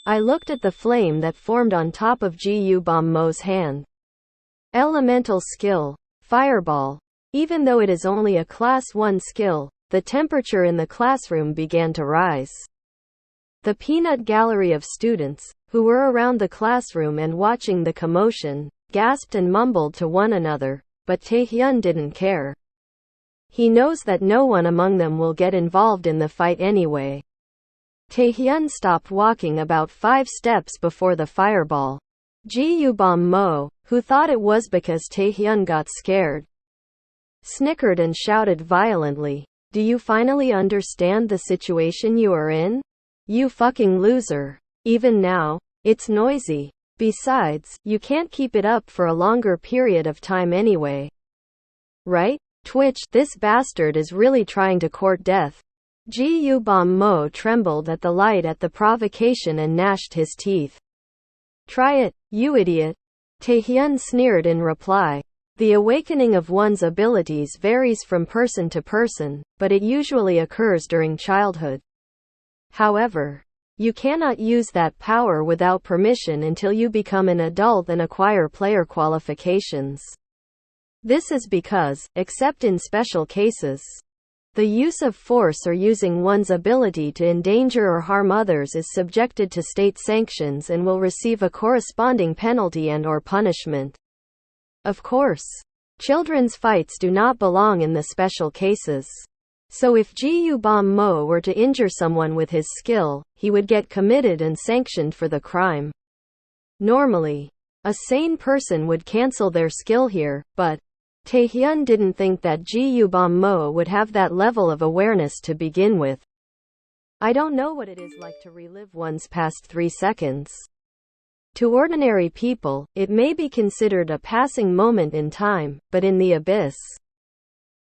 I looked at the flame that formed on top of Gu Mo's hand. Elemental skill. Fireball. Even though it is only a Class 1 skill, the temperature in the classroom began to rise. The peanut gallery of students, who were around the classroom and watching the commotion, gasped and mumbled to one another, but Taehyun didn't care. He knows that no one among them will get involved in the fight anyway. Taehyun stopped walking about 5 steps before the fireball. Gu Mo, who thought it was because Taehyun got scared, snickered and shouted violently, "Do you finally understand the situation you are in? You fucking loser. Even now, it's noisy. Besides, you can't keep it up for a longer period of time anyway. Right? Twitch, this bastard is really trying to court death." Gu Mo trembled at the light at the provocation and gnashed his teeth. "Try it, you idiot." Taehyun sneered in reply. The awakening of one's abilities varies from person to person, but it usually occurs during childhood. However, you cannot use that power without permission until you become an adult and acquire player qualifications. This is because, except in special cases, the use of force or using one's ability to endanger or harm others is subjected to state sanctions and will receive a corresponding penalty and/or punishment. Of course, children's fights do not belong in the special cases. So if Gu Mo were to injure someone with his skill, he would get committed and sanctioned for the crime. Normally, a sane person would cancel their skill here, but Taehyun didn't think that Gu Mo would have that level of awareness to begin with. I don't know what it is like to relive one's past 3 seconds. To ordinary people, it may be considered a passing moment in time, but in the abyss,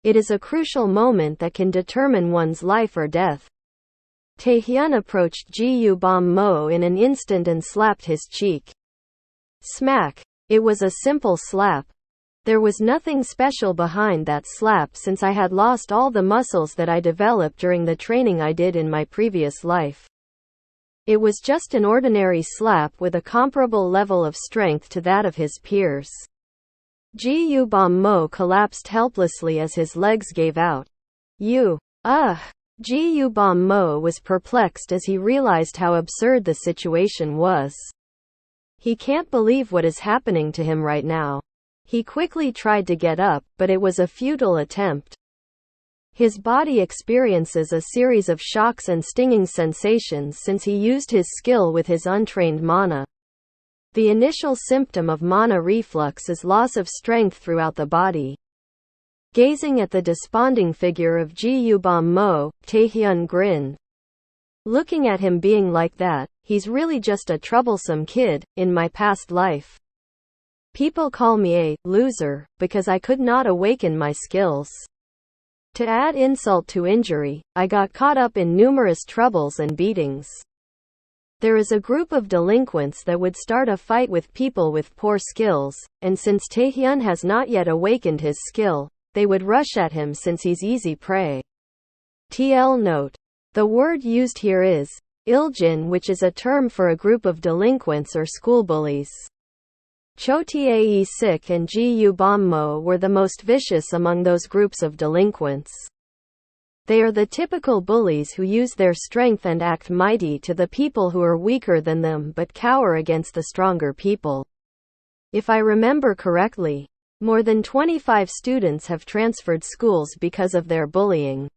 it is a crucial moment that can determine one's life or death. Taehyun approached Gu Mo in an instant and slapped his cheek. Smack. It was a simple slap. There was nothing special behind that slap since I had lost all the muscles that I developed during the training I did in my previous life. It was just an ordinary slap with a comparable level of strength to that of his peers. Gu Mo collapsed helplessly as his legs gave out. Gu Mo was perplexed as he realized how absurd the situation was. He can't believe what is happening to him right now. He quickly tried to get up, but it was a futile attempt. His body experiences a series of shocks and stinging sensations since he used his skill with his untrained mana. The initial symptom of mana reflux is loss of strength throughout the body. Gazing at the desponding figure of Gu Mo, Taehyun grinned. Looking at him being like that, he's really just a troublesome kid. In my past life, people call me a loser because I could not awaken my skills. To add insult to injury, I got caught up in numerous troubles and beatings. There is a group of delinquents that would start a fight with people with poor skills, and since Taehyun has not yet awakened his skill, they would rush at him since he's easy prey. TL note. The word used here is iljin, which is a term for a group of delinquents or school bullies. Cho Tae Sik and Gu Mo were the most vicious among those groups of delinquents. They are the typical bullies who use their strength and act mighty to the people who are weaker than them but cower against the stronger people. If I remember correctly, more than 25 students have transferred schools because of their bullying.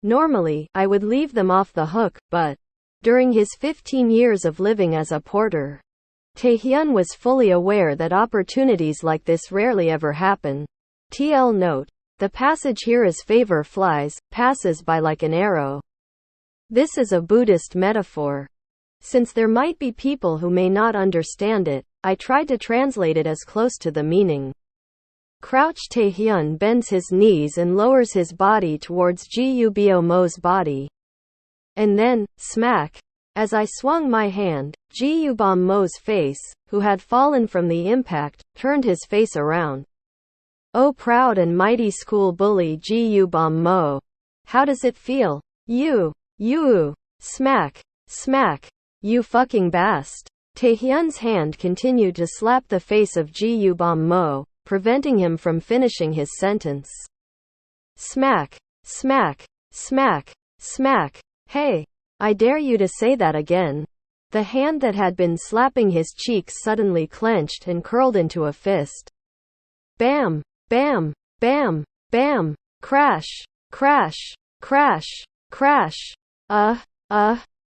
Normally, I would leave them off the hook, but during his 15 years of living as a porter, Taehyun was fully aware that opportunities like this rarely ever happen. TL note. The passage here is favor flies, passes by like an arrow. This is a Buddhist metaphor. Since there might be people who may not understand it, I tried to translate it as close to the meaning. Crouch. Taehyun bends his knees and lowers his body towards Gu Mo's body. And then, smack. As I swung my hand, Gu Mo's face, who had fallen from the impact, turned his face around. Oh, proud and mighty school bully Gu Mo. How does it feel? You. Smack. Smack. You fucking bast. Taehyun's hand continued to slap the face of Ji Bom Mo, preventing him from finishing his sentence. Smack. Smack. Smack. Smack. Hey. I dare you to say that again. The hand that had been slapping his cheeks suddenly clenched and curled into a fist. Bam. Bam. Bam. Bam. Crash. Crash. Crash. Crash.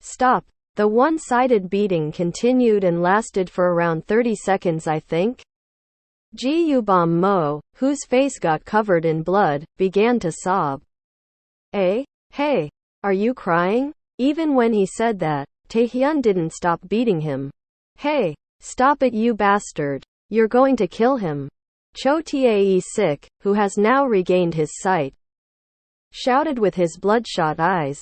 Stop. The one-sided beating continued and lasted for around 30 seconds, I think. Ji Bom Mo, whose face got covered in blood, began to sob. Hey, are you crying? Even when he said that, Taehyun didn't stop beating him. Hey, stop it, you bastard. You're going to kill him. Cho Tae-sik, who has now regained his sight, shouted with his bloodshot eyes.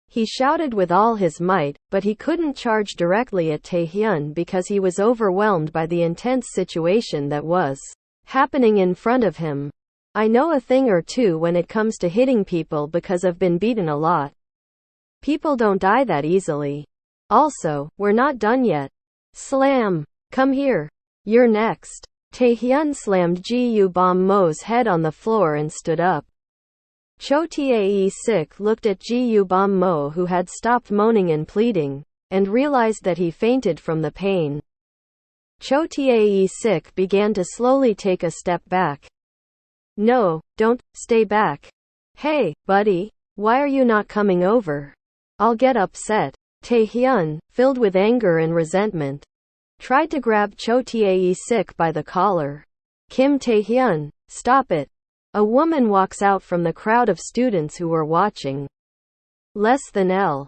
He shouted with all his might, but he couldn't charge directly at Taehyun because he was overwhelmed by the intense situation that was happening in front of him. I know a thing or two when it comes to hitting people because I've been beaten a lot. People don't die that easily. Also, we're not done yet. Slam. Come here. You're next. Taehyun slammed Ji Bom Mo's head on the floor and stood up. Cho Tae-sik looked at Ji Bom Mo, who had stopped moaning and pleading, and realized that he fainted from the pain. Cho Tae-sik began to slowly take a step back. No, don't, stay back. Hey, buddy, why are you not coming over? I'll get upset. Taehyun, filled with anger and resentment, tried to grab Cho Tae-sik by the collar. Kim Taehyun, stop it. A woman walks out from the crowd of students who were watching. Less than L.